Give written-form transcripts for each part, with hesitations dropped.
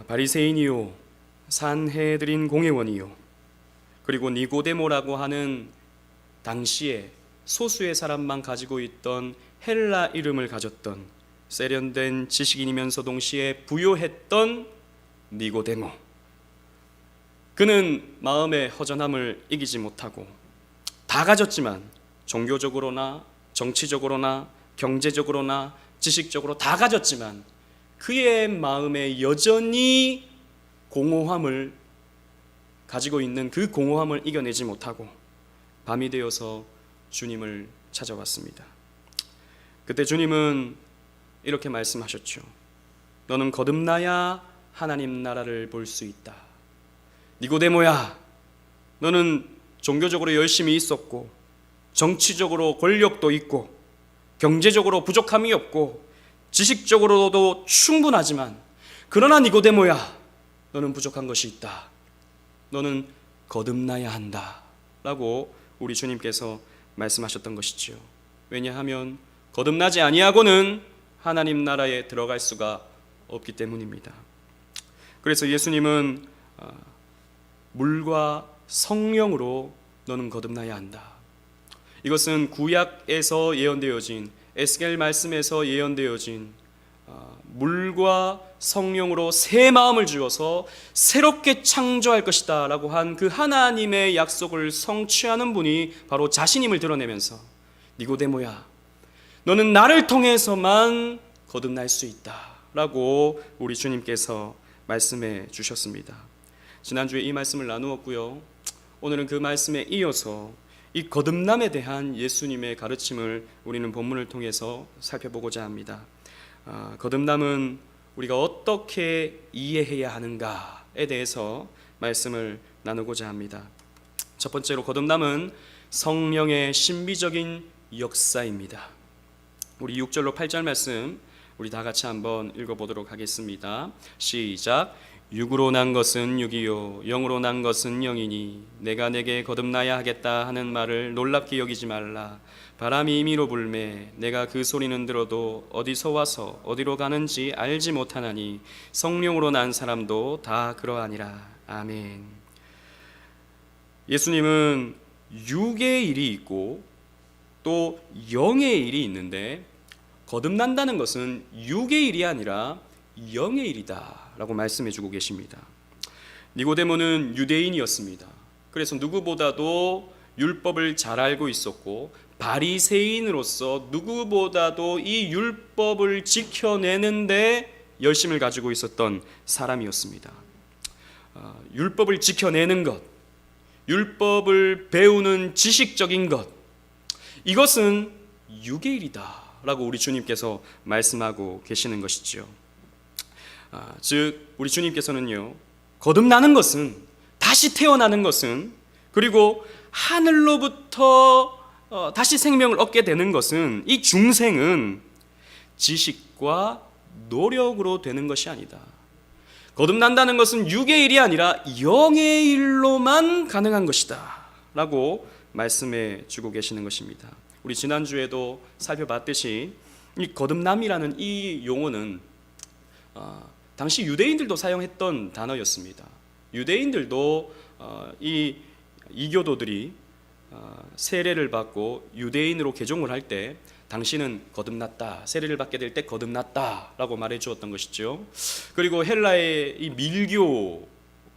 바리새인이요 산헤드린 공회원이요 그리고 니고데모라고 하는 당시에 소수의 사람만 가지고 있던 헬라 이름을 가졌던 세련된 지식인이면서 동시에 부요했던 니고데모, 그는 마음의 허전함을 이기지 못하고 다 가졌지만 종교적으로나 정치적으로나 경제적으로나 지식적으로 다 가졌지만 그의 마음에 여전히 공허함을 가지고 있는 그 공허함을 이겨내지 못하고 밤이 되어서 주님을 찾아왔습니다. 그때 주님은 이렇게 말씀하셨죠. 너는 거듭나야 하나님 나라를 볼 수 있다. 니고데모야, 너는 종교적으로 열심히 있었고 정치적으로 권력도 있고 경제적으로 부족함이 없고 지식적으로도 충분하지만 그러나 니고데모야, 너는 부족한 것이 있다. 너는 거듭나야 한다 라고 우리 주님께서 말씀하셨던 것이지요. 왜냐하면 거듭나지 아니하고는 하나님 나라에 들어갈 수가 없기 때문입니다. 그래서 예수님은 물과 성령으로 너는 거듭나야 한다. 이것은 구약에서 예언되어진 에스겔 말씀에서 예언되어진 물과 성령으로 새 마음을 주어서 새롭게 창조할 것이다 라고 한 그 하나님의 약속을 성취하는 분이 바로 자신임을 드러내면서 니고데모야, 너는 나를 통해서만 거듭날 수 있다 라고 우리 주님께서 말씀해 주셨습니다. 지난주에 이 말씀을 나누었고요, 오늘은 그 말씀에 이어서 이 거듭남에 대한 예수님의 가르침을 우리는 본문을 통해서 살펴보고자 합니다. 거듭남은 우리가 어떻게 이해해야 하는가에 대해서 말씀을 나누고자 합니다. 첫 번째로 거듭남은 성령의 신비적인 역사입니다. 우리 6절로 8절 말씀 우리 다 같이 한번 읽어보도록 하겠습니다. 시작. 육으로 난 것은 육이요 영으로 난 것은 영이니 내가 내게 거듭나야 하겠다 하는 말을 놀랍게 여기지 말라. 바람이 임의로 불매 내가 그 소리는 들어도 어디서 와서 어디로 가는지 알지 못하나니 성령으로 난 사람도 다 그러하니라. 아멘. 예수님은 육의 일이 있고 또 영의 일이 있는데 거듭난다는 것은 육의 일이 아니라 영의 일이다 라고 말씀해 주고 계십니다. 니고데모는 유대인이었습니다. 그래서 누구보다도 율법을 잘 알고 있었고 바리새인으로서 누구보다도 이 율법을 지켜내는데 열심을 가지고 있었던 사람이었습니다. 율법을 지켜내는 것, 율법을 배우는 지식적인 것, 이것은 육의 일이다 라고 우리 주님께서 말씀하고 계시는 것이죠. 즉 우리 주님께서는요, 거듭나는 것은, 다시 태어나는 것은, 그리고 하늘로부터 다시 생명을 얻게 되는 것은, 이 중생은 지식과 노력으로 되는 것이 아니다. 거듭난다는 것은 육의 일이 아니라 영의 일로만 가능한 것이다 라고 말씀해 주고 계시는 것입니다. 우리 지난주에도 살펴봤듯이 이 거듭남이라는 이 용어는 당시 유대인들도 사용했던 단어였습니다. 유대인들도 이 이교도들이 세례를 받고 유대인으로 개종을 할 때 당신은 거듭났다, 세례를 받게 될 때 거듭났다 라고 말해 주었던 것이죠. 그리고 헬라의 이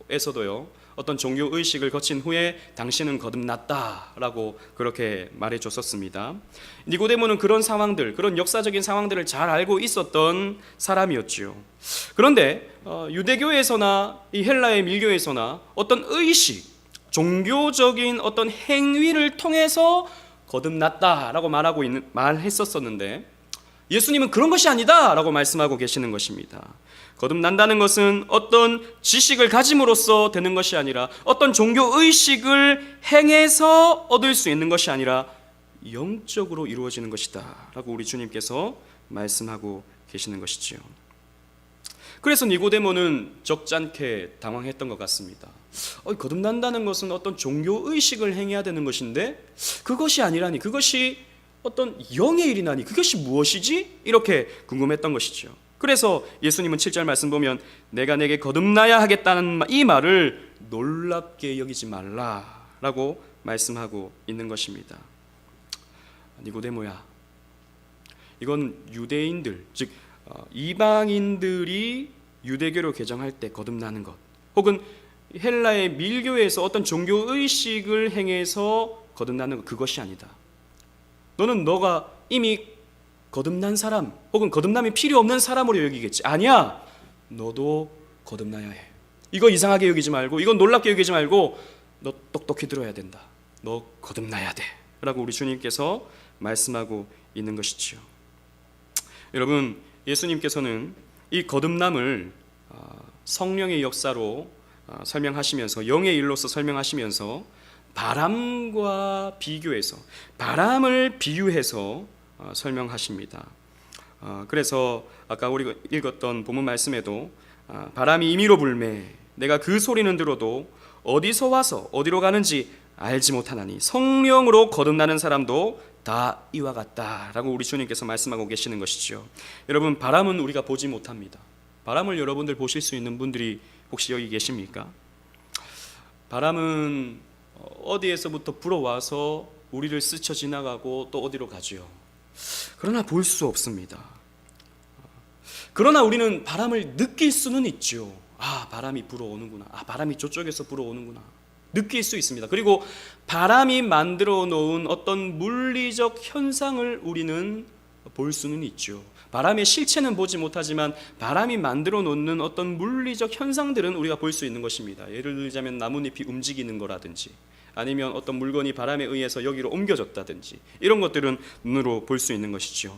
밀교에서도요, 어떤 종교 의식을 거친 후에 당신은 거듭났다 라고 그렇게 말해 줬었습니다. 니고데모는 그런 상황들, 그런 역사적인 상황들을 잘 알고 있었던 사람이었죠. 그런데 유대교에서나 이 헬라의 밀교에서나 어떤 의식, 종교적인 어떤 행위를 통해서 거듭났다 라고 말했었었는데 예수님은 그런 것이 아니다 라고 말씀하고 계시는 것입니다. 거듭난다는 것은 어떤 지식을 가짐으로써 되는 것이 아니라, 어떤 종교의식을 행해서 얻을 수 있는 것이 아니라 영적으로 이루어지는 것이다 라고 우리 주님께서 말씀하고 계시는 것이지요. 그래서 니고데모는 적잖게 당황했던 것 같습니다. 거듭난다는 것은 어떤 종교의식을 행해야 되는 것인데 그것이 아니라니, 그것이 어떤 영의 일이나니 그것이 무엇이지? 이렇게 궁금했던 것이죠. 그래서 예수님은 7절 말씀 보면 내가 내게 거듭나야 하겠다는 이 말을 놀랍게 여기지 말라라고 말씀하고 있는 것입니다. 니고데모야, 이건 유대인들, 즉 이방인들이 유대교로 개정할 때 거듭나는 것, 혹은 헬라의 밀교에서 어떤 종교의식을 행해서 거듭나는 것, 그것이 아니다. 너는 너가 이미 거듭난 사람, 혹은 거듭남이 필요 없는 사람으로 여기겠지. 아니야, 너도 거듭나야 해. 이거 이상하게 여기지 말고, 이거 놀랍게 여기지 말고, 너 똑똑히 들어야 된다. 너 거듭나야 돼 라고 우리 주님께서 말씀하고 있는 것이지요. 여러분, 예수님께서는 이 거듭남을 성령의 역사로 설명하시면서, 영의 일로서 설명하시면서 바람과 비교해서, 바람을 비유해서 설명하십니다. 그래서 아까 우리가 읽었던 본문 말씀에도 바람이 임의로 불매 내가 그 소리는 들어도 어디서 와서 어디로 가는지 알지 못하나니 성령으로 거듭나는 사람도 다 이와 같다라고 우리 주님께서 말씀하고 계시는 것이죠. 여러분, 바람은 우리가 보지 못합니다. 바람을 여러분들 보실 수 있는 분들이 혹시 여기 계십니까? 바람은 어디에서부터 불어와서 우리를 스쳐 지나가고 또 어디로 가지요. 그러나 볼 수 없습니다. 그러나 우리는 바람을 느낄 수는 있죠. 아, 바람이 불어오는구나. 아, 바람이 저쪽에서 불어오는구나. 느낄 수 있습니다. 그리고 바람이 만들어 놓은 어떤 물리적 현상을 우리는 볼 수는 있죠. 바람의 실체는 보지 못하지만 바람이 만들어 놓는 어떤 물리적 현상들은 우리가 볼 수 있는 것입니다. 예를 들자면 나뭇잎이 움직이는 거라든지, 아니면 어떤 물건이 바람에 의해서 여기로 옮겨졌다든지, 이런 것들은 눈으로 볼 수 있는 것이죠.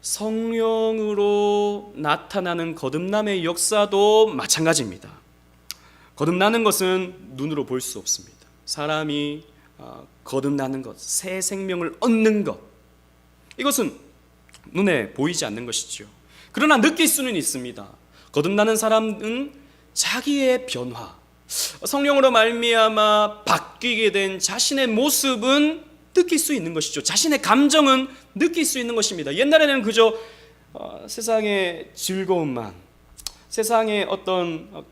성령으로 나타나는 거듭남의 역사도 마찬가지입니다. 거듭나는 것은 눈으로 볼 수 없습니다. 사람이 거듭나는 것, 새 생명을 얻는 것, 이것은 눈에 보이지 않는 것이죠. 그러나 느낄 수는 있습니다. 거듭나는 사람은 자기의 변화, 성령으로 말미암아 바뀌게 된 자신의 모습은 느낄 수 있는 것이죠. 자신의 감정은 느낄 수 있는 것입니다. 옛날에는 그저 세상의 즐거움만, 세상의 어떤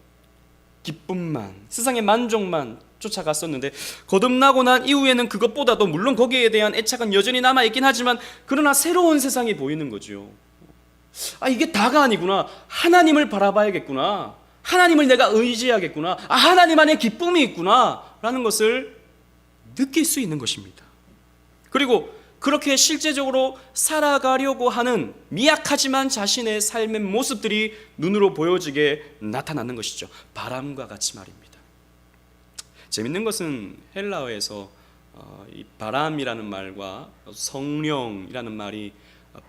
기쁨만, 세상의 만족만 쫓아갔었는데, 거듭나고 난 이후에는 그것보다도 물론 거기에 대한 애착은 여전히 남아있긴 하지만, 그러나 새로운 세상이 보이는 거죠. 아, 이게 다가 아니구나. 하나님을 바라봐야겠구나. 하나님을 내가 의지하겠구나. 아, 하나님 안에 기쁨이 있구나 라는 것을 느낄 수 있는 것입니다. 그리고 그렇게 실제적으로 살아가려고 하는 미약하지만 자신의 삶의 모습들이 눈으로 보여지게 나타나는 것이죠. 바람과 같이 말입니다. 재밌는 것은 헬라어에서 이 바람이라는 말과 성령이라는 말이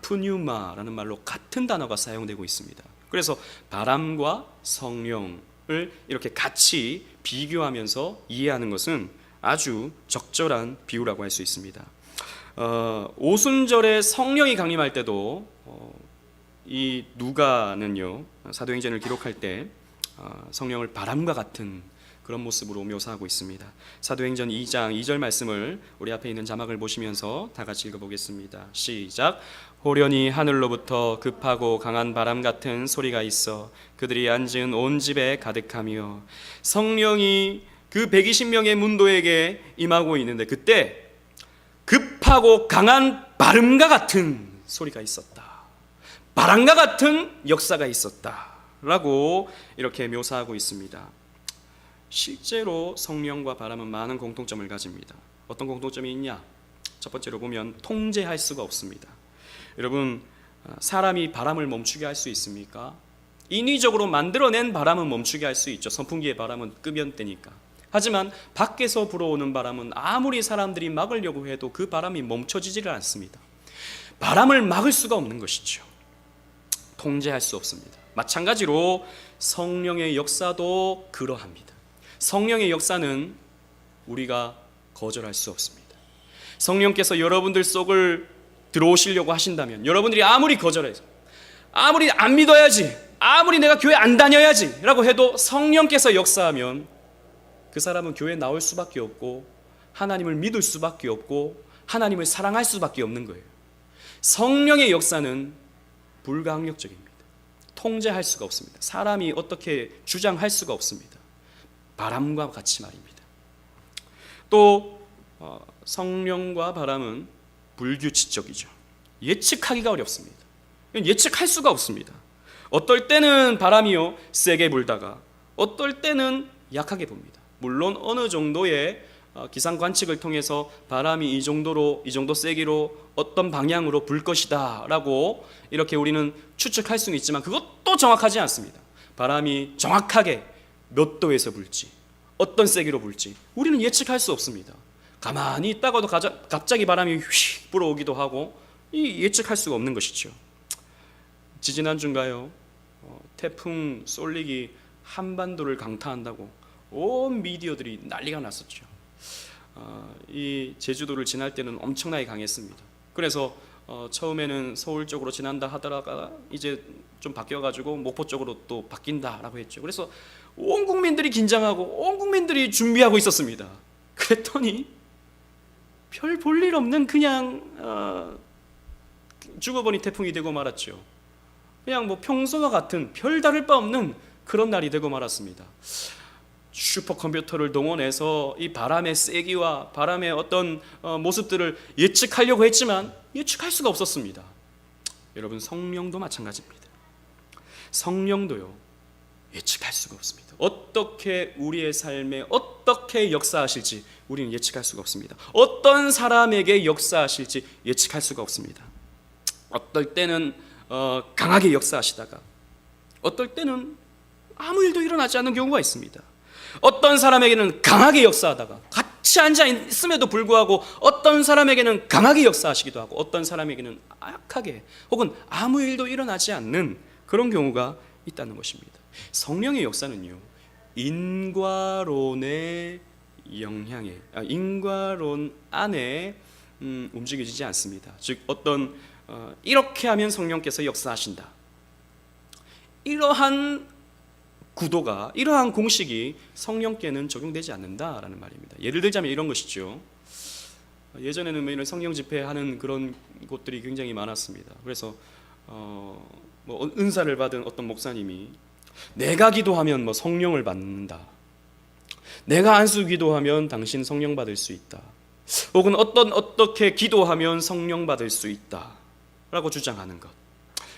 푸뉴마라는 말로 같은 단어가 사용되고 있습니다. 그래서 바람과 성령을 이렇게 같이 비교하면서 이해하는 것은 아주 적절한 비유라고 할 수 있습니다. 오순절에 성령이 강림할 때도 이 누가는요, 사도행전을 기록할 때 성령을 바람과 같은 그런 모습으로 묘사하고 있습니다. 사도행전 2장 2절 말씀을 우리 앞에 있는 자막을 보시면서 다 같이 읽어보겠습니다. 시작. 호련히 하늘로부터 급하고 강한 바람 같은 소리가 있어 그들이 앉은 온 집에 가득하며, 성령이 그 120명의 문도에게 임하고 있는데 그때 급하고 강한 바람과 같은 소리가 있었다. 바람과 같은 역사가 있었다 라고 이렇게 묘사하고 있습니다. 실제로 성령과 바람은 많은 공통점을 가집니다. 어떤 공통점이 있냐? 첫 번째로 보면 통제할 수가 없습니다. 여러분, 사람이 바람을 멈추게 할 수 있습니까? 인위적으로 만들어낸 바람은 멈추게 할 수 있죠. 선풍기의 바람은 끄면 되니까. 하지만 밖에서 불어오는 바람은 아무리 사람들이 막으려고 해도 그 바람이 멈춰지지를 않습니다. 바람을 막을 수가 없는 것이죠. 통제할 수 없습니다. 마찬가지로 성령의 역사도 그러합니다. 성령의 역사는 우리가 거절할 수 없습니다. 성령께서 여러분들 속을 들어오시려고 하신다면, 여러분들이 아무리 거절해서, 아무리 안 믿어야지, 아무리 내가 교회 안 다녀야지 라고 해도 성령께서 역사하면 그 사람은 교회에 나올 수밖에 없고 하나님을 믿을 수밖에 없고 하나님을 사랑할 수밖에 없는 거예요. 성령의 역사는 불가항력적입니다. 통제할 수가 없습니다. 사람이 어떻게 주장할 수가 없습니다. 바람과 같이 말입니다. 또 성령과 바람은 불규칙적이죠. 예측하기가 어렵습니다. 예측할 수가 없습니다. 어떨 때는 바람이요 세게 불다가 어떨 때는 약하게 붑니다. 물론 어느 정도의 기상 관측을 통해서 바람이 이 정도 세기로 어떤 방향으로 불 것이다 라고 이렇게 우리는 추측할 수는 있지만 그것도 정확하지 않습니다. 바람이 정확하게 몇 도에서 불지 어떤 세기로 불지 우리는 예측할 수 없습니다. 가만히 있다가도 갑자기 바람이 휙 불어오기도 하고 예측할 수가 없는 것이죠. 지지난주인가요? 태풍 쏠릭이 한반도를 강타한다고 온 미디어들이 난리가 났었죠. 이 제주도를 지날 때는 엄청나게 강했습니다. 그래서 처음에는 서울 쪽으로 지난다 하다가 이제 좀 바뀌어가지고 목포 쪽으로 또 바뀐다라고 했죠. 그래서 온 국민들이 긴장하고 온 국민들이 준비하고 있었습니다. 그랬더니 별 볼 일 없는 그냥 죽어버린 태풍이 되고 말았죠. 그냥 뭐 평소와 같은 별 다를 바 없는 그런 날이 되고 말았습니다. 슈퍼컴퓨터를 동원해서 이 바람의 세기와 바람의 어떤 모습들을 예측하려고 했지만 예측할 수가 없었습니다. 여러분 성령도 마찬가지입니다. 성령도요 예측할 수가 없습니다. 어떻게 우리의 삶에 어떻게 역사하실지 우리는 예측할 수가 없습니다. 어떤 사람에게 역사하실지 예측할 수가 없습니다. 어떨 때는 강하게 역사하시다가 어떨 때는 아무 일도 일어나지 않는 경우가 있습니다. 어떤 사람에게는 강하게 역사하다가 같이 앉아 있음에도 불구하고 어떤 사람에게는 강하게 역사하시기도 하고 어떤 사람에게는 약하게 혹은 아무 일도 일어나지 않는 그런 경우가 있다는 것입니다. 성령의 역사는요 인과론의 영향에 인과론 안에 움직여지지 않습니다. 즉 어떤 이렇게 하면 성령께서 역사하신다 이러한 구도가 이러한 공식이 성령께는 적용되지 않는다라는 말입니다. 예를 들자면 이런 것이죠. 예전에는 이런 성령 집회하는 그런 곳들이 굉장히 많았습니다. 그래서 뭐 은사를 받은 어떤 목사님이 내가 기도하면 뭐 성령을 받는다. 내가 안수 기도하면 당신 성령 받을 수 있다. 혹은 어떻게 기도하면 성령 받을 수 있다라고 주장하는 것.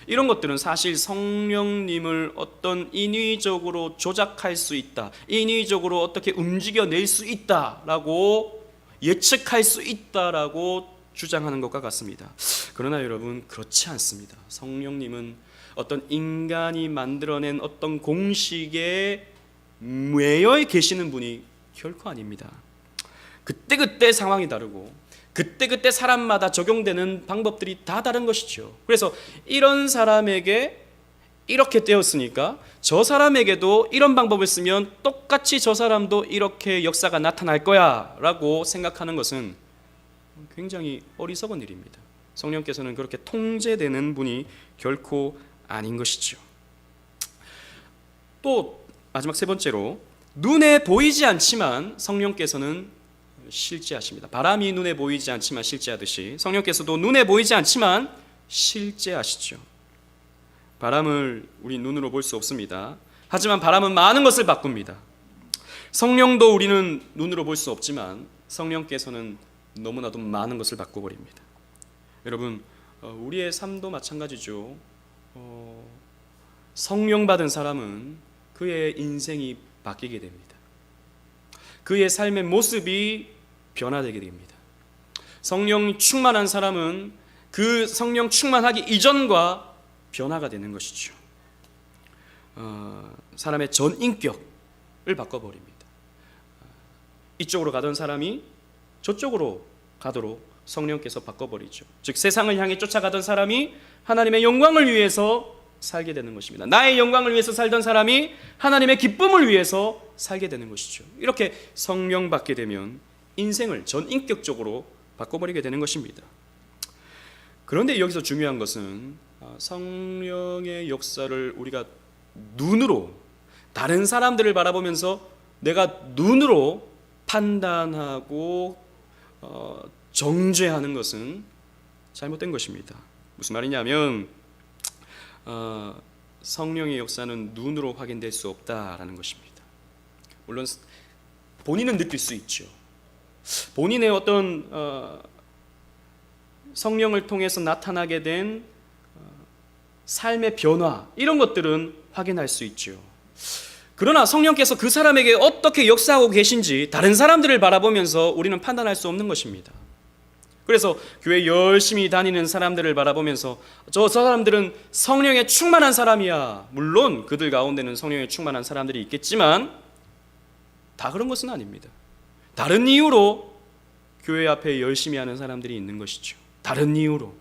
이런 것들은 사실 성령님을 어떤 인위적으로 조작할 수 있다, 인위적으로 어떻게 움직여낼 수 있다라고 예측할 수 있다라고 주장하는 것과 같습니다. 그러나 여러분 그렇지 않습니다. 성령님은 어떤 인간이 만들어낸 어떤 공식에 매여 계시는 분이 결코 아닙니다. 그때그때 상황이 다르고 그때그때 사람마다 적용되는 방법들이 다 다른 것이죠. 그래서 이런 사람에게 이렇게 되었으니까 저 사람에게도 이런 방법을 쓰면 똑같이 저 사람도 이렇게 역사가 나타날 거야 라고 생각하는 것은 굉장히 어리석은 일입니다. 성령께서는 그렇게 통제되는 분이 결코 아닌 것이죠. 또 마지막 세 번째로 눈에 보이지 않지만 성령께서는 실제하십니다. 바람이 눈에 보이지 않지만 실제하듯이 성령께서도 눈에 보이지 않지만 실제하시죠. 바람을 우리 눈으로 볼 수 없습니다. 하지만 바람은 많은 것을 바꿉니다. 성령도 우리는 눈으로 볼 수 없지만 성령께서는 너무나도 많은 것을 바꿔버립니다. 여러분 우리의 삶도 마찬가지죠. 성령 받은 사람은 그의 인생이 바뀌게 됩니다. 그의 삶의 모습이 변화되게 됩니다. 성령 충만한 사람은 그 성령 충만하기 이전과 변화가 되는 것이죠. 사람의 전 인격을 바꿔버립니다. 이쪽으로 가던 사람이 저쪽으로 가도록 성령께서 바꿔버리죠. 즉 세상을 향해 쫓아가던 사람이 하나님의 영광을 위해서 살게 되는 것입니다. 나의 영광을 위해서 살던 사람이 하나님의 기쁨을 위해서 살게 되는 것이죠. 이렇게 성령 받게 되면 인생을 전 인격적으로 바꿔버리게 되는 것입니다. 그런데 여기서 중요한 것은 성령의 역사를 우리가 눈으로 다른 사람들을 바라보면서 내가 눈으로 판단하고 정죄하는 것은 잘못된 것입니다. 무슨 말이냐면 성령의 역사는 눈으로 확인될 수 없다라는 것입니다. 물론 본인은 느낄 수 있죠. 본인의 어떤 성령을 통해서 나타나게 된 삶의 변화, 이런 것들은 확인할 수 있죠. 그러나 성령께서 그 사람에게 어떻게 역사하고 계신지 다른 사람들을 바라보면서 우리는 판단할 수 없는 것입니다. 그래서 교회 열심히 다니는 사람들을 바라보면서 저 사람들은 성령에 충만한 사람이야. 물론 그들 가운데는 성령에 충만한 사람들이 있겠지만 다 그런 것은 아닙니다. 다른 이유로 교회 앞에 열심히 하는 사람들이 있는 것이죠. 다른 이유로.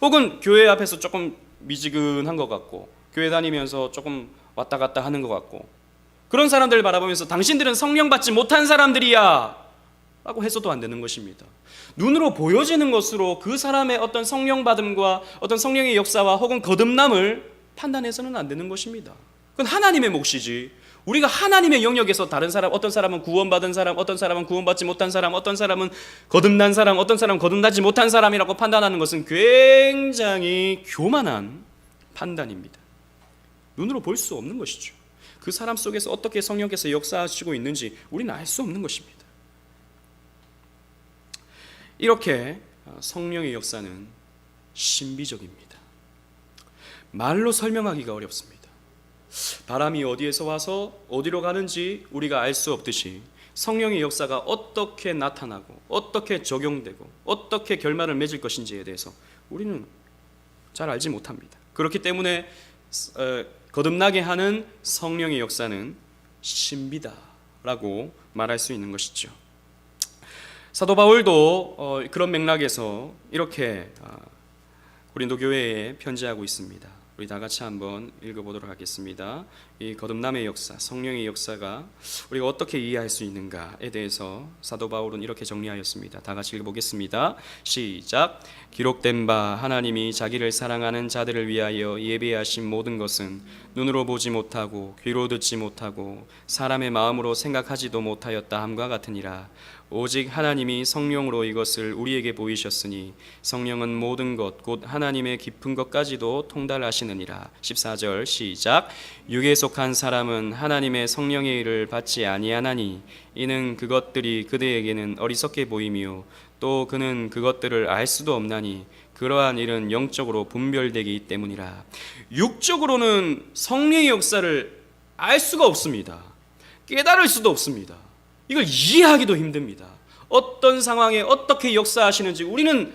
혹은 교회 앞에서 조금 미지근한 것 같고 교회 다니면서 조금 왔다 갔다 하는 것 같고 그런 사람들을 바라보면서 당신들은 성령 받지 못한 사람들이야 라고 해서도 안 되는 것입니다. 눈으로 보여지는 것으로 그 사람의 어떤 성령 받음과 어떤 성령의 역사와 혹은 거듭남을 판단해서는 안 되는 것입니다. 그건 하나님의 몫이지. 우리가 하나님의 영역에서 다른 사람, 어떤 사람은 구원받은 사람, 어떤 사람은 구원받지 못한 사람, 어떤 사람은 거듭난 사람, 어떤 사람은 거듭나지 못한 사람이라고 판단하는 것은 굉장히 교만한 판단입니다. 눈으로 볼 수 없는 것이죠. 그 사람 속에서 어떻게 성령께서 역사하시고 있는지 우리는 알 수 없는 것입니다. 이렇게 성령의 역사는 신비적입니다. 말로 설명하기가 어렵습니다. 바람이 어디에서 와서 어디로 가는지 우리가 알 수 없듯이 성령의 역사가 어떻게 나타나고 어떻게 적용되고 어떻게 결말을 맺을 것인지에 대해서 우리는 잘 알지 못합니다. 그렇기 때문에 거듭나게 하는 성령의 역사는 신비다라고 말할 수 있는 것이죠. 사도 바울도 그런 맥락에서 이렇게 고린도 교회에 편지하고 있습니다. 우리 다 같이 한번 읽어보도록 하겠습니다. 이 거듭남의 역사, 성령의 역사가 우리가 어떻게 이해할 수 있는가에 대해서 사도 바울은 이렇게 정리하였습니다. 다 같이 읽어보겠습니다. 시작. 기록된 바 하나님이 자기를 사랑하는 자들을 위하여 예비하신 모든 것은 눈으로 보지 못하고 귀로 듣지 못하고 사람의 마음으로 생각하지도 못하였다 함과 같으니라. 오직 하나님이 성령으로 이것을 우리에게 보이셨으니 성령은 모든 것 곧 하나님의 깊은 것까지도 통달하시느니라. 14절 시작. 육에 속한 사람은 하나님의 성령의 일을 받지 아니하나니 이는 그것들이 그대에게는 어리석게 보이며 또 그는 그것들을 알 수도 없나니 그러한 일은 영적으로 분별되기 때문이라. 육적으로는 성령의 역사를 알 수가 없습니다. 깨달을 수도 없습니다. 이걸 이해하기도 힘듭니다. 어떤 상황에 어떻게 역사하시는지 우리는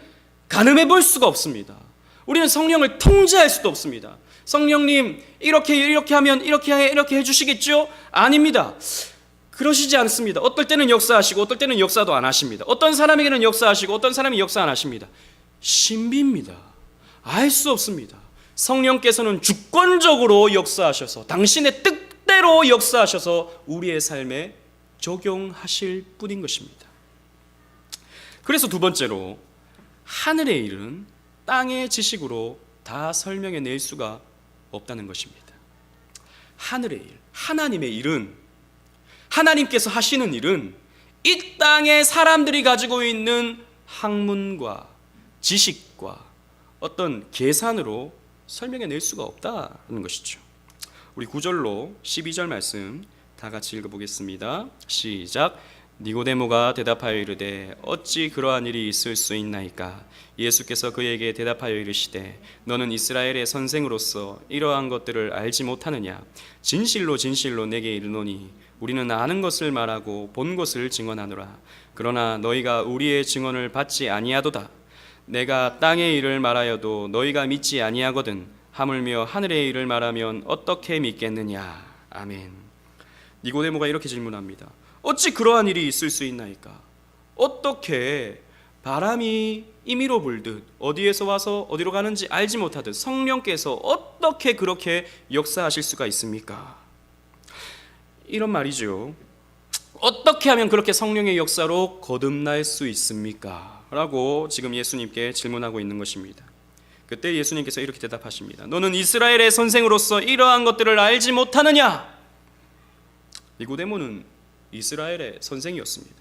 가늠해 볼 수가 없습니다. 우리는 성령을 통제할 수도 없습니다. 성령님 이렇게 하면 이렇게 해주시겠죠? 아닙니다. 그러시지 않습니다. 어떨 때는 역사하시고 어떨 때는 역사도 안 하십니다. 어떤 사람에게는 역사하시고 어떤 사람이 역사 안 하십니다. 신비입니다. 알 수 없습니다. 성령께서는 주권적으로 역사하셔서 당신의 뜻대로 역사하셔서 우리의 삶에 적용하실 뿐인 것입니다. 그래서 두 번째로 하늘의 일은 땅의 지식으로 다 설명해낼 수가 없다는 것입니다. 하늘의 일, 하나님의 일은, 하나님께서 하시는 일은 이 땅의 사람들이 가지고 있는 학문과 지식과 어떤 계산으로 설명해낼 수가 없다는 것이죠. 우리 9절로 12절 말씀 다 같이 읽어보겠습니다. 시작. 니고데모가 대답하여 이르되 어찌 그러한 일이 있을 수 있나이까. 예수께서 그에게 대답하여 이르시되 너는 이스라엘의 선생으로서 이러한 것들을 알지 못하느냐. 진실로 진실로 내게 이르노니 우리는 아는 것을 말하고 본 것을 증언하노라. 그러나 너희가 우리의 증언을 받지 아니하도다. 내가 땅의 일을 말하여도 너희가 믿지 아니하거든 하물며 하늘의 일을 말하면 어떻게 믿겠느냐. 아멘. 니고데모가 이렇게 질문합니다. 어찌 그러한 일이 있을 수 있나이까? 어떻게 바람이 임의로 불듯 어디에서 와서 어디로 가는지 알지 못하듯 성령께서 어떻게 그렇게 역사하실 수가 있습니까? 이런 말이죠. 어떻게 하면 그렇게 성령의 역사로 거듭날 수 있습니까? 라고 지금 예수님께 질문하고 있는 것입니다. 그때 예수님께서 이렇게 대답하십니다. 너는 이스라엘의 선생으로서 이러한 것들을 알지 못하느냐? 니고데모는 이스라엘의 선생이었습니다.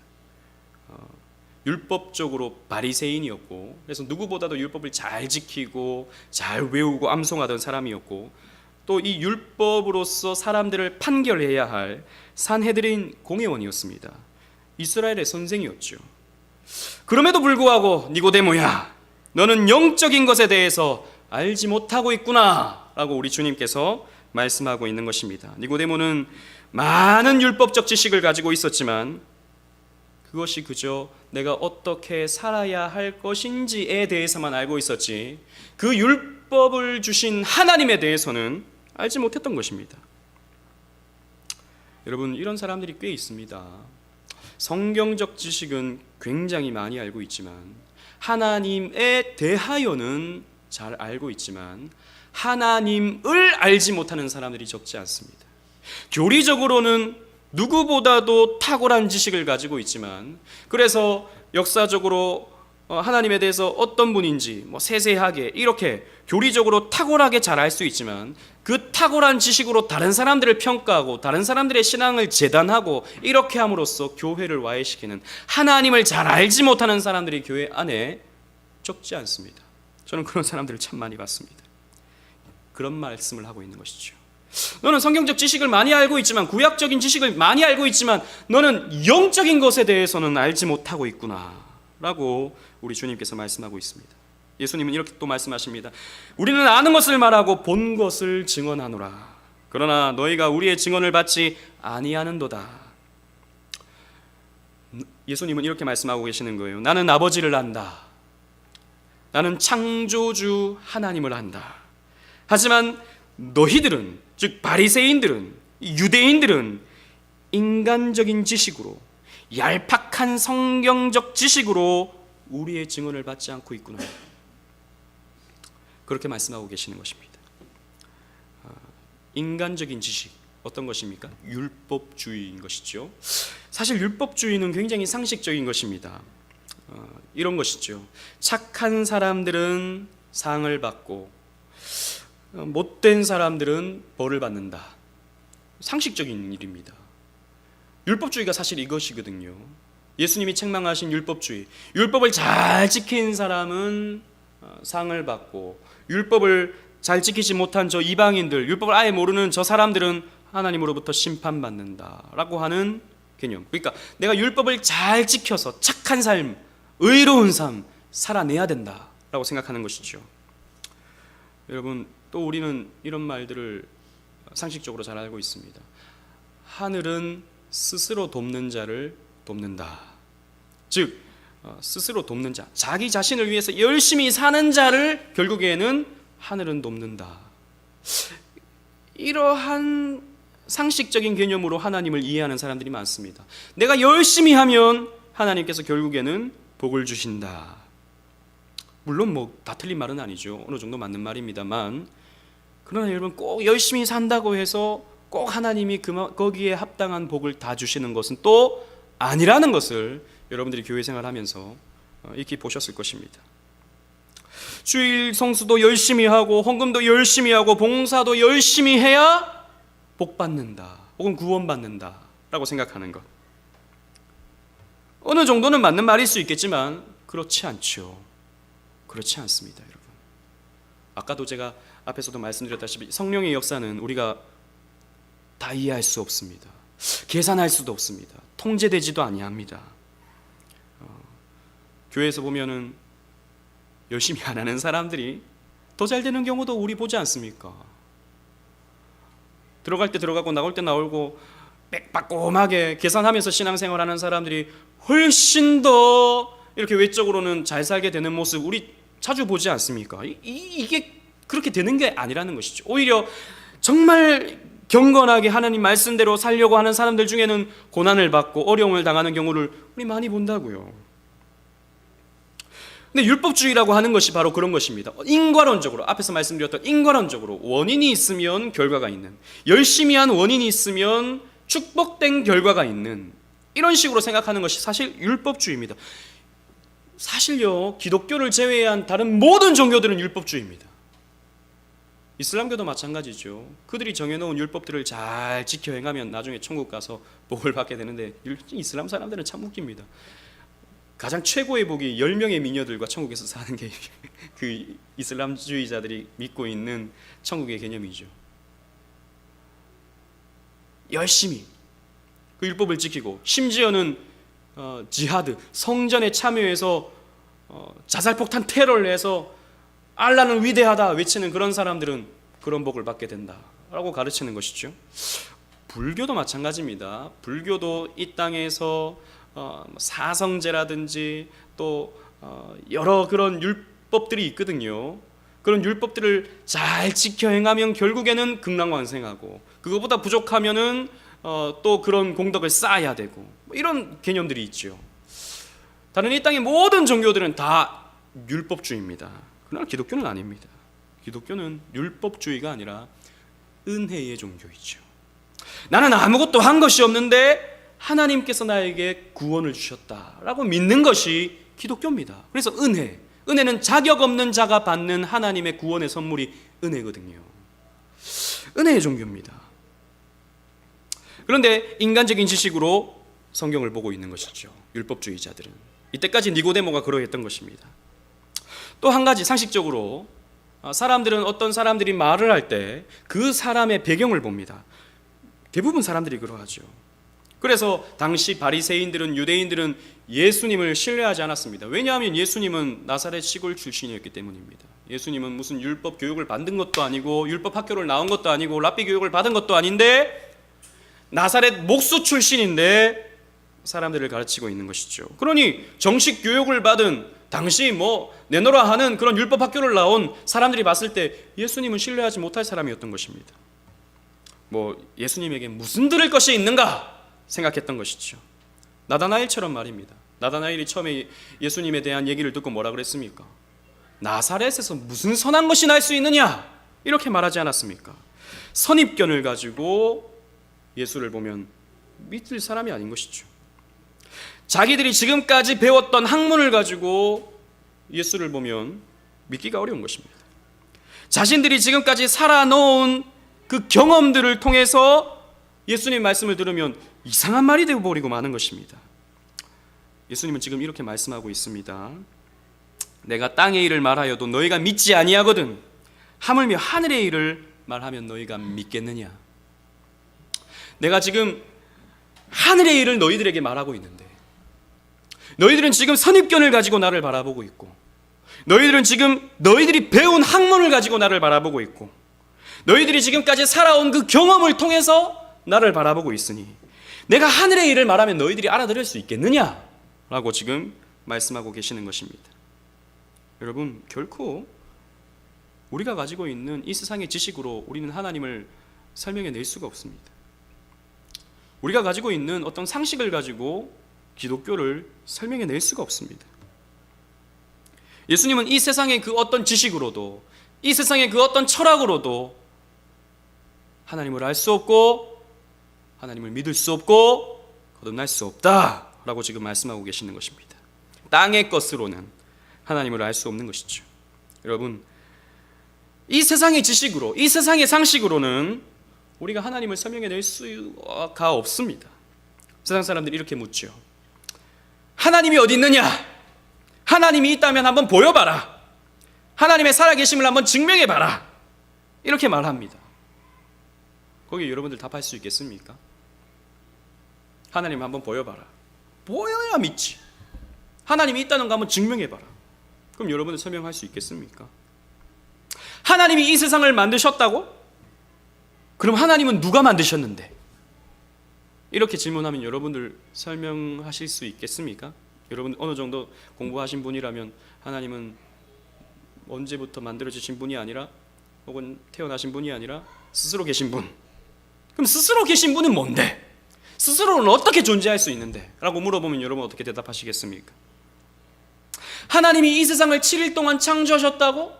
율법적으로 바리새인이었고, 그래서 누구보다도 율법을 잘 지키고 잘 외우고 암송하던 사람이었고, 또 이 율법으로서 사람들을 판결해야 할 산헤드린 공회원이었습니다. 이스라엘의 선생이었죠. 그럼에도 불구하고 니고데모야, 너는 영적인 것에 대해서 알지 못하고 있구나 라고 우리 주님께서 말씀하고 있는 것입니다. 니고데모는 많은 율법적 지식을 가지고 있었지만 그것이 그저 내가 어떻게 살아야 할 것인지에 대해서만 알고 있었지, 그 율법을 주신 하나님에 대해서는 알지 못했던 것입니다. 여러분, 이런 사람들이 꽤 있습니다. 성경적 지식은 굉장히 많이 알고 있지만, 하나님에 대하여는 잘 알고 있지만 하나님을 알지 못하는 사람들이 적지 않습니다. 교리적으로는 누구보다도 탁월한 지식을 가지고 있지만, 그래서 역사적으로 하나님에 대해서 어떤 분인지 세세하게 이렇게 교리적으로 탁월하게 잘 알 수 있지만, 그 탁월한 지식으로 다른 사람들을 평가하고 다른 사람들의 신앙을 재단하고 이렇게 함으로써 교회를 와해시키는, 하나님을 잘 알지 못하는 사람들이 교회 안에 적지 않습니다. 저는 그런 사람들을 참 많이 봤습니다. 그런 말씀을 하고 있는 것이죠. 너는 성경적 지식을 많이 알고 있지만, 구약적인 지식을 많이 알고 있지만 너는 영적인 것에 대해서는 알지 못하고 있구나 라고 우리 주님께서 말씀하고 있습니다. 예수님은 이렇게 또 말씀하십니다. 우리는 아는 것을 말하고 본 것을 증언하노라. 그러나 너희가 우리의 증언을 받지 아니하는도다. 예수님은 이렇게 말씀하고 계시는 거예요. 나는 아버지를 안다. 나는 창조주 하나님을 안다. 하지만 너희들은, 즉 바리새인들은, 유대인들은 인간적인 지식으로, 얄팍한 성경적 지식으로 우리의 증언을 받지 않고 있구나. 그렇게 말씀하고 계시는 것입니다. 인간적인 지식, 어떤 것입니까? 율법주의인 것이죠. 사실 율법주의는 굉장히 상식적인 것입니다. 이런 것이죠. 착한 사람들은 상을 받고 못된 사람들은 벌을 받는다. 상식적인 일입니다. 율법주의가 사실 이것이거든요. 예수님이 책망하신 율법주의, 율법을 잘 지킨 사람은 상을 받고, 율법을 잘 지키지 못한 저 이방인들, 율법을 아예 모르는 저 사람들은 하나님으로부터 심판받는다라고 하는 개념. 그러니까 내가 율법을 잘 지켜서 착한 삶, 의로운 삶 살아내야 된다라고 생각하는 것이죠. 여러분, 또 우리는 이런 말들을 상식적으로 잘 알고 있습니다. 하늘은 스스로 돕는 자를 돕는다. 즉 스스로 돕는 자, 자기 자신을 위해서 열심히 사는 자를 결국에는 하늘은 돕는다. 이러한 상식적인 개념으로 하나님을 이해하는 사람들이 많습니다. 내가 열심히 하면 하나님께서 결국에는 복을 주신다. 물론 다 틀린 말은 아니죠. 어느 정도 맞는 말입니다만, 그러나 여러분, 꼭 열심히 산다고 해서 꼭 하나님이 거기에 합당한 복을 다 주시는 것은 또 아니라는 것을 여러분들이 교회 생활하면서 익히 보셨을 것입니다. 주일 성수도 열심히 하고 헌금도 열심히 하고 봉사도 열심히 해야 복 받는다, 혹은 구원 받는다 라고 생각하는 것, 어느 정도는 맞는 말일 수 있겠지만 그렇지 않죠. 그렇지 않습니다, 여러분. 아까도 제가 앞에서도 말씀드렸다시피 성령의 역사는 우리가 다 이해할 수 없습니다. 계산할 수도 없습니다. 통제되지도 아니합니다. 교회에서 보면은 열심히 안 하는 사람들이 더 잘 되는 경우도 우리 보지 않습니까? 들어갈 때 들어가고 나올 때 나오고 빽빡꼼하게 계산하면서 신앙생활하는 사람들이 훨씬 더 이렇게 외적으로는 잘 살게 되는 모습 우리 자주 보지 않습니까? 이게 그렇게 되는 게 아니라는 것이죠. 오히려 정말 경건하게 하나님 말씀대로 살려고 하는 사람들 중에는 고난을 받고 어려움을 당하는 경우를 우리 많이 본다고요. 근데 율법주의라고 하는 것이 바로 그런 것입니다. 인과론적으로, 앞에서 말씀드렸던 인과론적으로 원인이 있으면 결과가 있는, 열심히 한 원인이 있으면 축복된 결과가 있는, 이런 식으로 생각하는 것이 사실 율법주의입니다. 사실요, 기독교를 제외한 다른 모든 종교들은 율법주의입니다. 이슬람교도 마찬가지죠. 그들이 정해놓은 율법들을 잘 지켜 행하면 나중에 천국 가서 복을 받게 되는데, 이슬람 사람들은 참 웃깁니다. 가장 최고의 복이 10명의 미녀들과 천국에서 사는 게 그 이슬람주의자들이 믿고 있는 천국의 개념이죠. 열심히 그 율법을 지키고, 심지어는 지하드, 성전에 참여해서 자살폭탄 테러를 해서 알라는 위대하다 외치는 그런 사람들은 그런 복을 받게 된다라고 가르치는 것이죠. 불교도 마찬가지입니다. 불교도 이 땅에서 사성제라든지 또 여러 그런 율법들이 있거든요. 그런 율법들을 잘 지켜 행하면 결국에는 극락왕생하고, 그것보다 부족하면은 또 그런 공덕을 쌓아야 되고, 이런 개념들이 있죠. 다른 이 땅의 모든 종교들은 다 율법주의입니다. 그러나 기독교는 아닙니다. 기독교는 율법주의가 아니라 은혜의 종교이죠. 나는 아무것도 한 것이 없는데 하나님께서 나에게 구원을 주셨다라고 믿는 것이 기독교입니다. 그래서 은혜는 자격 없는 자가 받는 하나님의 구원의 선물이 은혜거든요. 은혜의 종교입니다. 그런데 인간적인 지식으로 성경을 보고 있는 것이죠. 율법주의자들은. 이때까지 니고데모가 그러했던 것입니다. 또 한 가지, 상식적으로 사람들은 어떤 사람들이 말을 할 때 그 사람의 배경을 봅니다. 대부분 사람들이 그러하죠. 그래서 당시 바리새인들은, 유대인들은 예수님을 신뢰하지 않았습니다. 왜냐하면 예수님은 나사렛 시골 출신이었기 때문입니다. 예수님은 무슨 율법 교육을 받은 것도 아니고 율법 학교를 나온 것도 아니고 랍비 교육을 받은 것도 아닌데 나사렛 목수 출신인데 사람들을 가르치고 있는 것이죠. 그러니 정식 교육을 받은, 당시 내노라 하는 그런 율법 학교를 나온 사람들이 봤을 때 예수님은 신뢰하지 못할 사람이었던 것입니다. 예수님에게 무슨 들을 것이 있는가 생각했던 것이죠. 나다나엘처럼 말입니다. 나다나엘이 처음에 예수님에 대한 얘기를 듣고 뭐라 그랬습니까? 나사렛에서 무슨 선한 것이 날 수 있느냐, 이렇게 말하지 않았습니까? 선입견을 가지고 예수를 보면 믿을 사람이 아닌 것이죠. 자기들이 지금까지 배웠던 학문을 가지고 예수를 보면 믿기가 어려운 것입니다. 자신들이 지금까지 살아놓은 그 경험들을 통해서 예수님 말씀을 들으면 이상한 말이 되어버리고 마는 것입니다. 예수님은 지금 이렇게 말씀하고 있습니다. 내가 땅의 일을 말하여도 너희가 믿지 아니하거든 하물며 하늘의 일을 말하면 너희가 믿겠느냐. 내가 지금 하늘의 일을 너희들에게 말하고 있는데 너희들은 지금 선입견을 가지고 나를 바라보고 있고, 너희들은 지금 너희들이 배운 학문을 가지고 나를 바라보고 있고, 너희들이 지금까지 살아온 그 경험을 통해서 나를 바라보고 있으니 내가 하늘의 일을 말하면 너희들이 알아들을 수 있겠느냐 라고 지금 말씀하고 계시는 것입니다. 여러분, 결코 우리가 가지고 있는 이 세상의 지식으로 우리는 하나님을 설명해 낼 수가 없습니다. 우리가 가지고 있는 어떤 상식을 가지고 기독교를 설명해 낼 수가 없습니다. 예수님은 이 세상의 그 어떤 지식으로도, 이 세상의 그 어떤 철학으로도 하나님을 알 수 없고 하나님을 믿을 수 없고 거듭날 수 없다라고 지금 말씀하고 계시는 것입니다. 땅의 것으로는 하나님을 알 수 없는 것이죠. 여러분, 이 세상의 지식으로, 이 세상의 상식으로는 우리가 하나님을 설명해 낼 수가 없습니다. 세상 사람들이 이렇게 묻죠. 하나님이 어디 있느냐? 하나님이 있다면 한번 보여봐라. 하나님의 살아계심을 한번 증명해봐라. 이렇게 말합니다. 거기에 여러분들 답할 수 있겠습니까? 하나님 한번 보여봐라. 보여야 믿지. 하나님이 있다는 거 한번 증명해봐라. 그럼 여러분들 설명할 수 있겠습니까? 하나님이 이 세상을 만드셨다고? 그럼 하나님은 누가 만드셨는데? 이렇게 질문하면 여러분들 설명하실 수 있겠습니까? 여러분 어느 정도 공부하신 분이라면 하나님은 언제부터 만들어지신 분이 아니라, 혹은 태어나신 분이 아니라 스스로 계신 분. 그럼 스스로 계신 분은 뭔데? 스스로는 어떻게 존재할 수 있는데? 라고 물어보면 여러분 어떻게 대답하시겠습니까? 하나님이 이 세상을 7일 동안 창조하셨다고?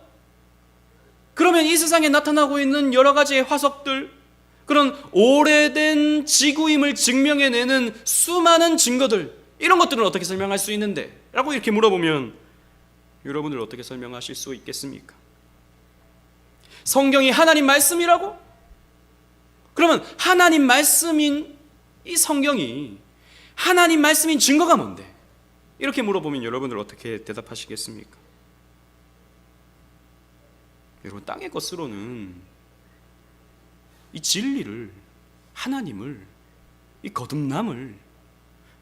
그러면 이 세상에 나타나고 있는 여러 가지의 화석들, 그런 오래된 지구임을 증명해내는 수많은 증거들, 이런 것들은 어떻게 설명할 수 있는데? 라고 이렇게 물어보면 여러분들 어떻게 설명하실 수 있겠습니까? 성경이 하나님 말씀이라고? 그러면 하나님 말씀인 이 성경이 하나님 말씀인 증거가 뭔데? 이렇게 물어보면 여러분들 어떻게 대답하시겠습니까? 여러분, 땅의 것으로는 이 진리를, 하나님을, 이 거듭남을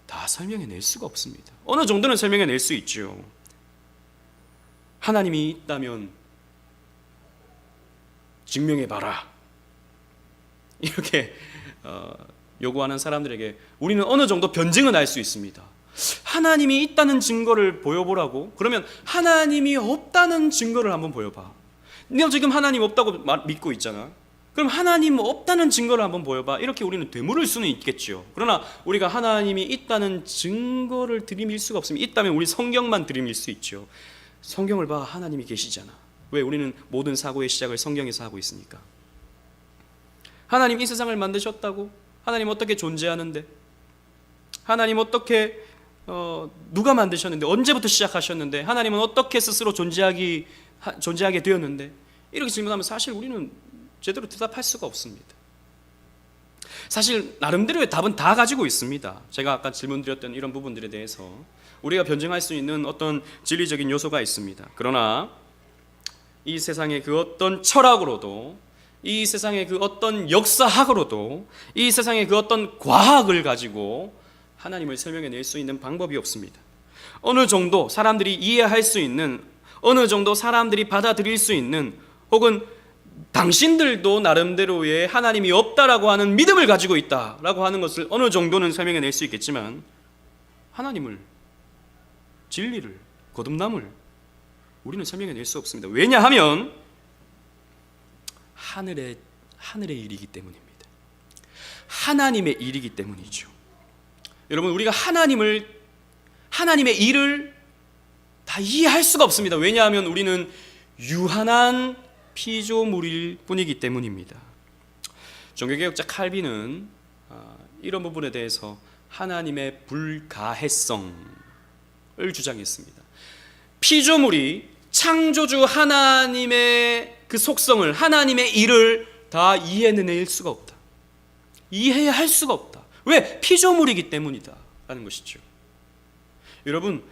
다 설명해낼 수가 없습니다. 어느 정도는 설명해낼 수 있죠. 하나님이 있다면 증명해봐라, 이렇게 요구하는 사람들에게 우리는 어느 정도 변증은 할 수 있습니다. 하나님이 있다는 증거를 보여보라고? 그러면 하나님이 없다는 증거를 한번 보여봐. 너 지금 하나님 없다고 믿고 있잖아. 그럼 하나님 없다는 증거를 한번 보여봐. 이렇게 우리는 되물을 수는 있겠죠. 그러나 우리가 하나님이 있다는 증거를 들이밀 수가 없습니다. 있다면 우리 성경만 들이밀 수 있죠. 성경을 봐, 하나님이 계시잖아. 왜? 우리는 모든 사고의 시작을 성경에서 하고 있으니까. 하나님 이 세상을 만드셨다고? 하나님 어떻게 존재하는데? 하나님 어떻게 누가 만드셨는데? 언제부터 시작하셨는데? 하나님은 어떻게 스스로 존재하게 되었는데? 이렇게 질문하면 사실 우리는 제대로 대답할 수가 없습니다. 사실 나름대로의 답은 다 가지고 있습니다. 제가 아까 질문드렸던 이런 부분들에 대해서 우리가 변증할 수 있는 어떤 진리적인 요소가 있습니다. 그러나 이 세상의 그 어떤 철학으로도, 이 세상의 그 어떤 역사학으로도, 이 세상의 그 어떤 과학을 가지고 하나님을 설명해낼 수 있는 방법이 없습니다. 어느 정도 사람들이 이해할 수 있는, 어느 정도 사람들이 받아들일 수 있는, 혹은 당신들도 나름대로의 하나님이 없다라고 하는 믿음을 가지고 있다라고 하는 것을 어느 정도는 설명해낼 수 있겠지만, 하나님을, 진리를, 거듭남을 우리는 설명해낼 수 없습니다. 왜냐하면 하늘의 일이기 때문입니다. 하나님의 일이기 때문이죠. 여러분, 우리가 하나님의 일을 다 이해할 수가 없습니다. 왜냐하면 우리는 유한한 피조물일 뿐이기 때문입니다. 종교개혁자 칼빈은 이런 부분에 대해서 하나님의 불가해성을 주장했습니다. 피조물이 창조주 하나님의 그 속성을, 하나님의 일을 다 이해해낼 수가 없다. 이해해야 할 수가 없다. 왜? 피조물이기 때문이다 라는 것이죠. 여러분,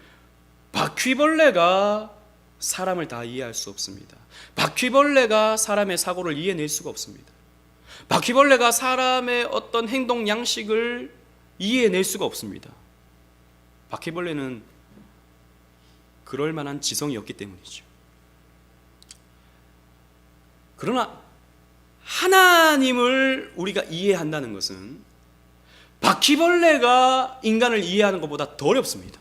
바퀴벌레가 사람을 다 이해할 수 없습니다. 바퀴벌레가 사람의 사고를 이해해낼 수가 없습니다. 바퀴벌레가 사람의 어떤 행동 양식을 이해해낼 수가 없습니다. 바퀴벌레는 그럴 만한 지성이 없기 때문이죠. 그러나 하나님을 우리가 이해한다는 것은 바퀴벌레가 인간을 이해하는 것보다 더 어렵습니다.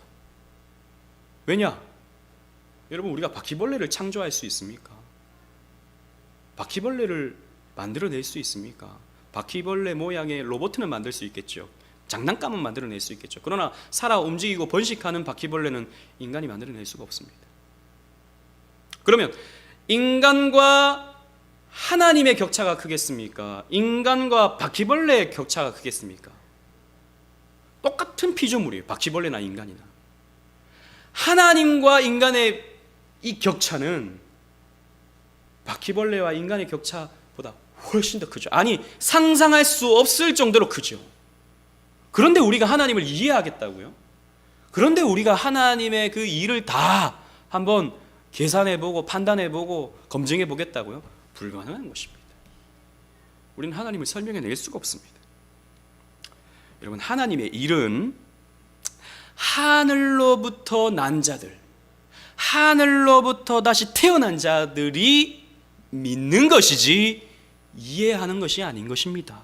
왜냐? 여러분, 우리가 바퀴벌레를 창조할 수 있습니까? 바퀴벌레를 만들어낼 수 있습니까? 바퀴벌레 모양의 로봇은 만들 수 있겠죠. 장난감은 만들어낼 수 있겠죠. 그러나 살아 움직이고 번식하는 바퀴벌레는 인간이 만들어낼 수가 없습니다. 그러면 인간과 하나님의 격차가 크겠습니까? 인간과 바퀴벌레의 격차가 크겠습니까? 똑같은 피조물이에요. 바퀴벌레나 인간이나. 하나님과 인간의 이 격차는 바퀴벌레와 인간의 격차보다 훨씬 더 크죠. 아니, 상상할 수 없을 정도로 크죠. 그런데 우리가 하나님을 이해하겠다고요? 그런데 우리가 하나님의 그 일을 다 한번 계산해보고 판단해보고 검증해보겠다고요? 불가능한 것입니다. 우리는 하나님을 설명해낼 수가 없습니다. 여러분, 하나님의 일은 하늘로부터 난 자들, 하늘로부터 다시 태어난 자들이 믿는 것이지 이해하는 것이 아닌 것입니다.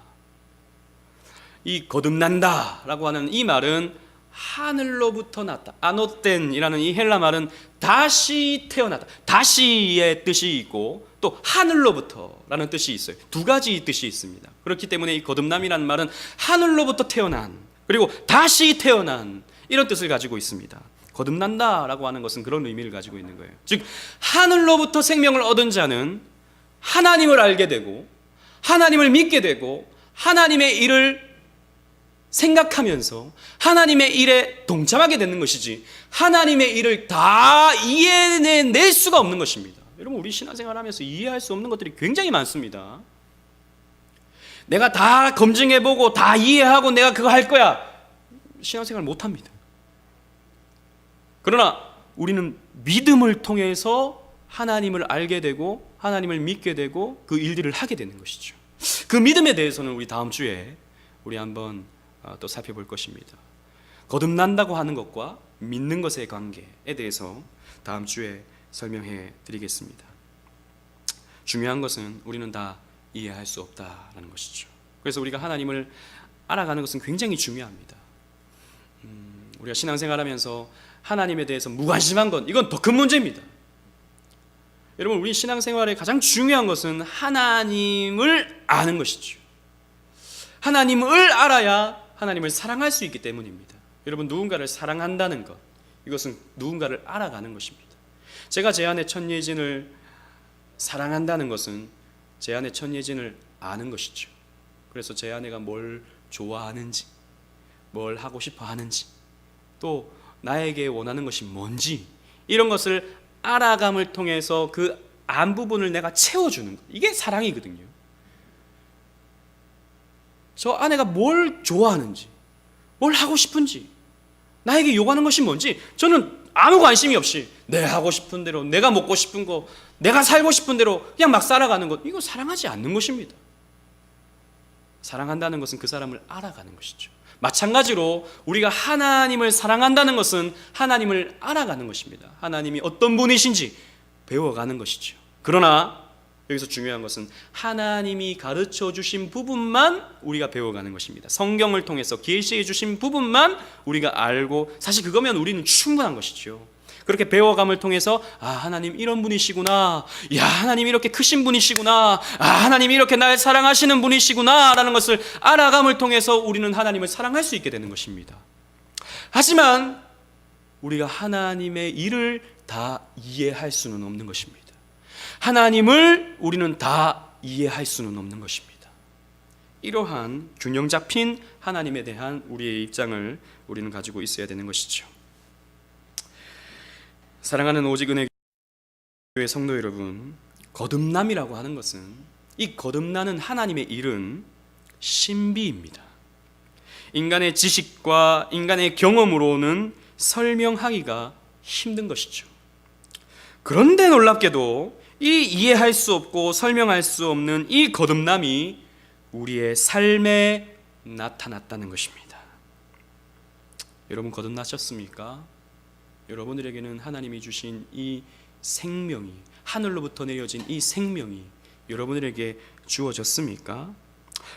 이 거듭난다 라고 하는 이 말은 하늘로부터 났다, 아노텐이라는 이 헬라 말은 다시 태어났다, 다시의 뜻이 있고 또 하늘로부터라는 뜻이 있어요. 두 가지 뜻이 있습니다. 그렇기 때문에 이 거듭남이라는 말은 하늘로부터 태어난, 그리고 다시 태어난, 이런 뜻을 가지고 있습니다. 거듭난다 라고 하는 것은 그런 의미를 가지고 있는 거예요. 즉, 하늘로부터 생명을 얻은 자는 하나님을 알게 되고 하나님을 믿게 되고 하나님의 일을 생각하면서 하나님의 일에 동참하게 되는 것이지, 하나님의 일을 다 이해해낼 수가 없는 것입니다. 여러분, 우리 신앙생활 하면서 이해할 수 없는 것들이 굉장히 많습니다. 내가 다 검증해보고 다 이해하고 내가 그거 할 거야, 신앙생활 못합니다. 그러나 우리는 믿음을 통해서 하나님을 알게 되고 하나님을 믿게 되고 그 일들을 하게 되는 것이죠. 그 믿음에 대해서는 우리 다음 주에 우리 한번 또 살펴볼 것입니다. 거듭난다고 하는 것과 믿는 것의 관계에 대해서 다음 주에 설명해 드리겠습니다. 중요한 것은 우리는 다 이해할 수 없다라는 것이죠. 그래서 우리가 하나님을 알아가는 것은 굉장히 중요합니다. 우리가 신앙생활하면서 하나님에 대해서 무관심한 것, 이건 더 큰 문제입니다. 여러분, 우리 신앙생활의 가장 중요한 것은 하나님을 아는 것이죠. 하나님을 알아야 하나님을 사랑할 수 있기 때문입니다. 여러분, 누군가를 사랑한다는 것, 이것은 누군가를 알아가는 것입니다. 제가 제 안의 천예진을 사랑한다는 것은 제 안의 천예진을 아는 것이죠. 그래서 제 아내가 뭘 좋아하는지, 뭘 하고 싶어 하는지, 또 나에게 원하는 것이 뭔지, 이런 것을 알아감을 통해서 그 안 부분을 내가 채워주는 것, 이게 사랑이거든요. 저 아내가 뭘 좋아하는지, 뭘 하고 싶은지, 나에게 요구하는 것이 뭔지 저는 아무 관심이 없이 내 하고 싶은 대로, 내가 먹고 싶은 거, 내가 살고 싶은 대로 그냥 막 살아가는 것, 이거 사랑하지 않는 것입니다. 사랑한다는 것은 그 사람을 알아가는 것이죠. 마찬가지로 우리가 하나님을 사랑한다는 것은 하나님을 알아가는 것입니다. 하나님이 어떤 분이신지 배워가는 것이죠. 그러나 여기서 중요한 것은 하나님이 가르쳐 주신 부분만 우리가 배워가는 것입니다. 성경을 통해서 계시해 주신 부분만 우리가 알고, 사실 그거면 우리는 충분한 것이죠. 그렇게 배워감을 통해서 하나님 이런 분이시구나, 야 하나님 이렇게 크신 분이시구나, 하나님 이렇게 날 사랑하시는 분이시구나 라는 것을 알아감을 통해서 우리는 하나님을 사랑할 수 있게 되는 것입니다. 하지만 우리가 하나님의 일을 다 이해할 수는 없는 것입니다. 하나님을 우리는 다 이해할 수는 없는 것입니다. 이러한 균형 잡힌 하나님에 대한 우리의 입장을 우리는 가지고 있어야 되는 것이죠. 사랑하는 오직 은혜 교회 성도 여러분, 거듭남이라고 하는 것은, 이 거듭나는 하나님의 일은 신비입니다. 인간의 지식과 인간의 경험으로는 설명하기가 힘든 것이죠. 그런데 놀랍게도 이 이해할 수 없고 설명할 수 없는 이 거듭남이 우리의 삶에 나타났다는 것입니다. 여러분, 거듭나셨습니까? 여러분들에게는 하나님이 주신 이 생명이, 하늘로부터 내려진 이 생명이 여러분들에게 주어졌습니까?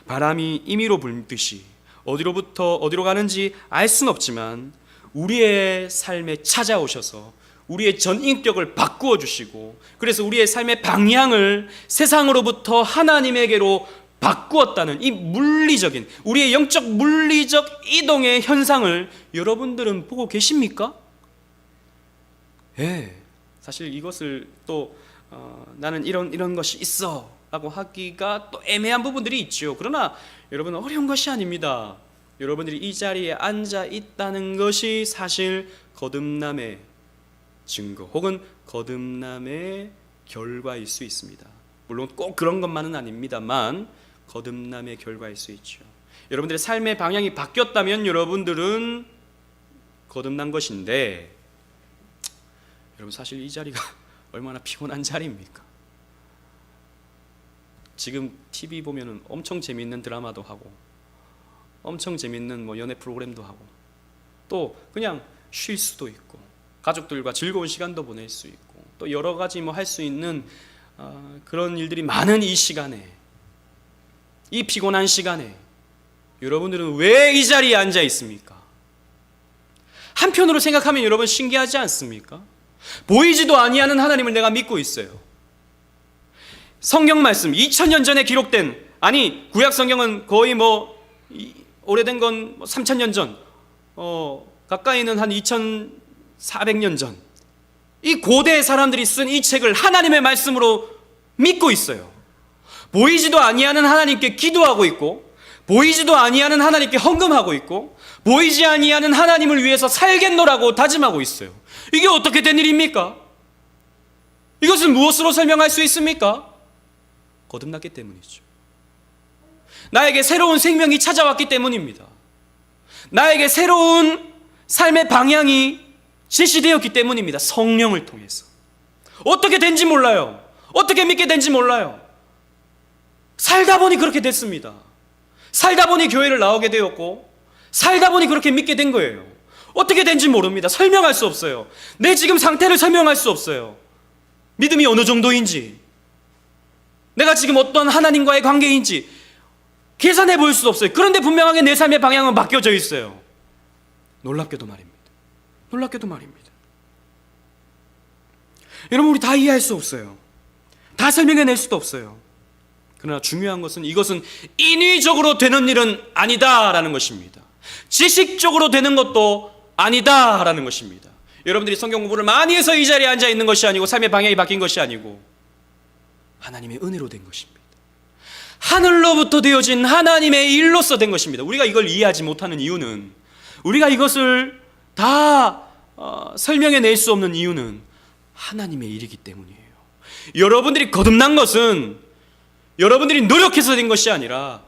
바람이 임의로 불듯이 어디로부터 어디로 가는지 알 수는 없지만 우리의 삶에 찾아오셔서 우리의 전 인격을 바꾸어 주시고, 그래서 우리의 삶의 방향을 세상으로부터 하나님에게로 바꾸었다는 이 물리적인, 우리의 영적 물리적 이동의 현상을 여러분들은 보고 계십니까? 예. 사실 이것을 또 나는 이런 것이 있어 라고 하기가 또 애매한 부분들이 있죠. 그러나 여러분, 어려운 것이 아닙니다. 여러분들이 이 자리에 앉아 있다는 것이 사실 거듭남의 증거 혹은 거듭남의 결과일 수 있습니다. 물론 꼭 그런 것만은 아닙니다만 거듭남의 결과일 수 있죠. 여러분들의 삶의 방향이 바뀌었다면 여러분들은 거듭난 것인데, 여러분 사실 이 자리가 얼마나 피곤한 자리입니까? 지금 TV 보면은 엄청 재미있는 드라마도 하고 엄청 재미있는 연애 프로그램도 하고 또 그냥 쉴 수도 있고 가족들과 즐거운 시간도 보낼 수 있고 또 여러 가지 할 수 있는 그런 일들이 많은 이 시간에, 이 피곤한 시간에 여러분들은 왜 이 자리에 앉아 있습니까? 한편으로 생각하면 여러분 신기하지 않습니까? 보이지도 아니하는 하나님을 내가 믿고 있어요. 성경 말씀 2000년 전에 기록된, 아니 구약 성경은 거의 오래된 건 3000년 전, 가까이는 한 2400년 전, 이 고대 사람들이 쓴 이 책을 하나님의 말씀으로 믿고 있어요. 보이지도 아니하는 하나님께 기도하고 있고, 보이지도 아니하는 하나님께 헌금하고 있고, 보이지 아니하는 하나님을 위해서 살겠노라고 다짐하고 있어요. 이게 어떻게 된 일입니까? 이것을 무엇으로 설명할 수 있습니까? 거듭났기 때문이죠. 나에게 새로운 생명이 찾아왔기 때문입니다. 나에게 새로운 삶의 방향이 제시되었기 때문입니다. 성령을 통해서. 어떻게 된지 몰라요. 어떻게 믿게 된지 몰라요. 살다 보니 그렇게 됐습니다. 살다 보니 교회를 나오게 되었고 살다 보니 그렇게 믿게 된 거예요. 어떻게 된지 모릅니다. 설명할 수 없어요. 내 지금 상태를 설명할 수 없어요. 믿음이 어느 정도인지, 내가 지금 어떤 하나님과의 관계인지 계산해 볼 수 없어요. 그런데 분명하게 내 삶의 방향은 바뀌어져 있어요. 놀랍게도 말입니다. 놀랍게도 말입니다. 여러분, 우리 다 이해할 수 없어요. 다 설명해낼 수도 없어요. 그러나 중요한 것은 이것은 인위적으로 되는 일은 아니다라는 것입니다. 지식적으로 되는 것도 아니다라는 것입니다. 여러분들이 성경 공부를 많이 해서 이 자리에 앉아 있는 것이 아니고 삶의 방향이 바뀐 것이 아니고 하나님의 은혜로 된 것입니다. 하늘로부터 되어진 하나님의 일로서 된 것입니다. 우리가 이걸 이해하지 못하는 이유는, 우리가 이것을 다 설명해낼 수 없는 이유는 하나님의 일이기 때문이에요. 여러분들이 거듭난 것은 여러분들이 노력해서 된 것이 아니라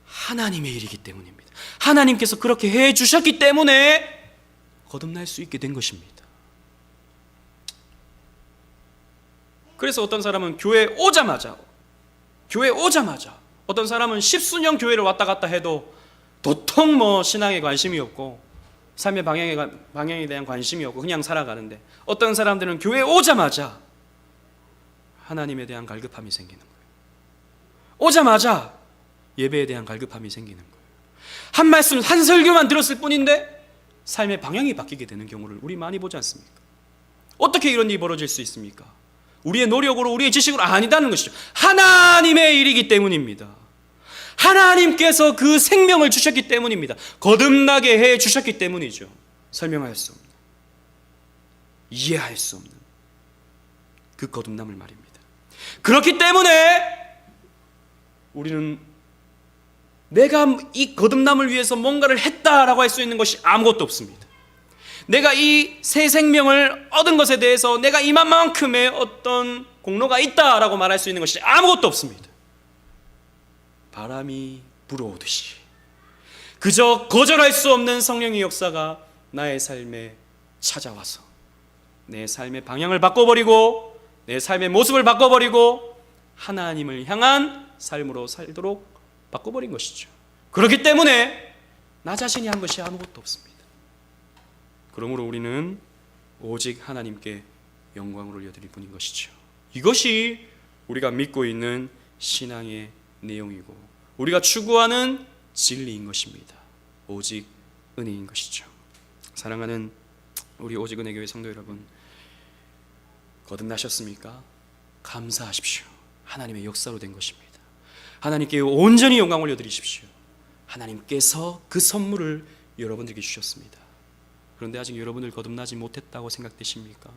하나님의 일이기 때문입니다. 하나님께서 그렇게 해 주셨기 때문에 거듭날 수 있게 된 것입니다. 그래서 어떤 사람은 교회에 오자마자, 어떤 사람은 십수년 교회를 왔다 갔다 해도 도통 신앙에 관심이 없고 삶의 방향에 대한 관심이 없고 그냥 살아가는데, 어떤 사람들은 교회에 오자마자 하나님에 대한 갈급함이 생기는 거예요. 오자마자 예배에 대한 갈급함이 생기는 거예요. 한 말씀, 한 설교만 들었을 뿐인데 삶의 방향이 바뀌게 되는 경우를 우리 많이 보지 않습니까? 어떻게 이런 일이 벌어질 수 있습니까? 우리의 노력으로, 우리의 지식으로 아니다는 것이죠. 하나님의 일이기 때문입니다. 하나님께서 그 생명을 주셨기 때문입니다. 거듭나게 해 주셨기 때문이죠. 설명할 수 없는, 이해할 수 없는 그 거듭남을 말입니다. 그렇기 때문에 우리는 내가 이 거듭남을 위해서 뭔가를 했다라고 할 수 있는 것이 아무것도 없습니다. 내가 이 새 생명을 얻은 것에 대해서 내가 이만큼의 어떤 공로가 있다라고 말할 수 있는 것이 아무것도 없습니다. 바람이 불어오듯이 그저 거절할 수 없는 성령의 역사가 나의 삶에 찾아와서 내 삶의 방향을 바꿔버리고 내 삶의 모습을 바꿔버리고 하나님을 향한 삶으로 살도록 바꿔버린 것이죠. 그렇기 때문에 나 자신이 한 것이 아무것도 없습니다. 그러므로 우리는 오직 하나님께 영광을 올려드릴 뿐인 것이죠. 이것이 우리가 믿고 있는 신앙의 내용이고 우리가 추구하는 진리인 것입니다. 오직 은혜인 것이죠. 사랑하는 우리 오직 은혜교회 성도 여러분, 거듭나셨습니까? 감사하십시오. 하나님의 역사로 된 것입니다. 하나님께 온전히 영광을 올려드리십시오. 하나님께서 그 선물을 여러분들에게 주셨습니다. 그런데 아직 여러분들 거듭나지 못했다고 생각되십니까?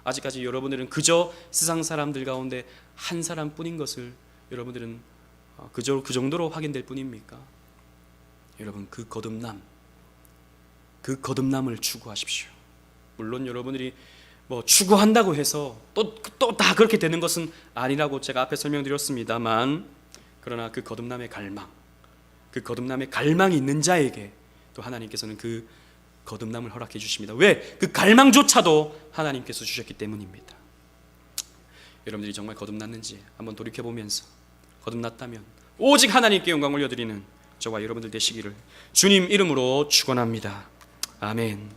아직까지 여러분들은 그저 세상 사람들 가운데 한 사람뿐인 것을 여러분들은 그저 그 정도로 확인될 뿐입니까? 여러분, 그 거듭남을 추구하십시오. 물론 여러분들이 추구한다고 해서 또 다 그렇게 되는 것은 아니라고 제가 앞에 설명드렸습니다만, 그러나 그 거듭남의 갈망이 있는 자에게 또 하나님께서는 그 거듭남을 허락해 주십니다. 왜? 그 갈망조차도 하나님께서 주셨기 때문입니다. 여러분들이 정말 거듭났는지 한번 돌이켜보면서 거듭났다면 오직 하나님께 영광을 올려드리는 저와 여러분들 되시기를 주님 이름으로 축원합니다. 아멘.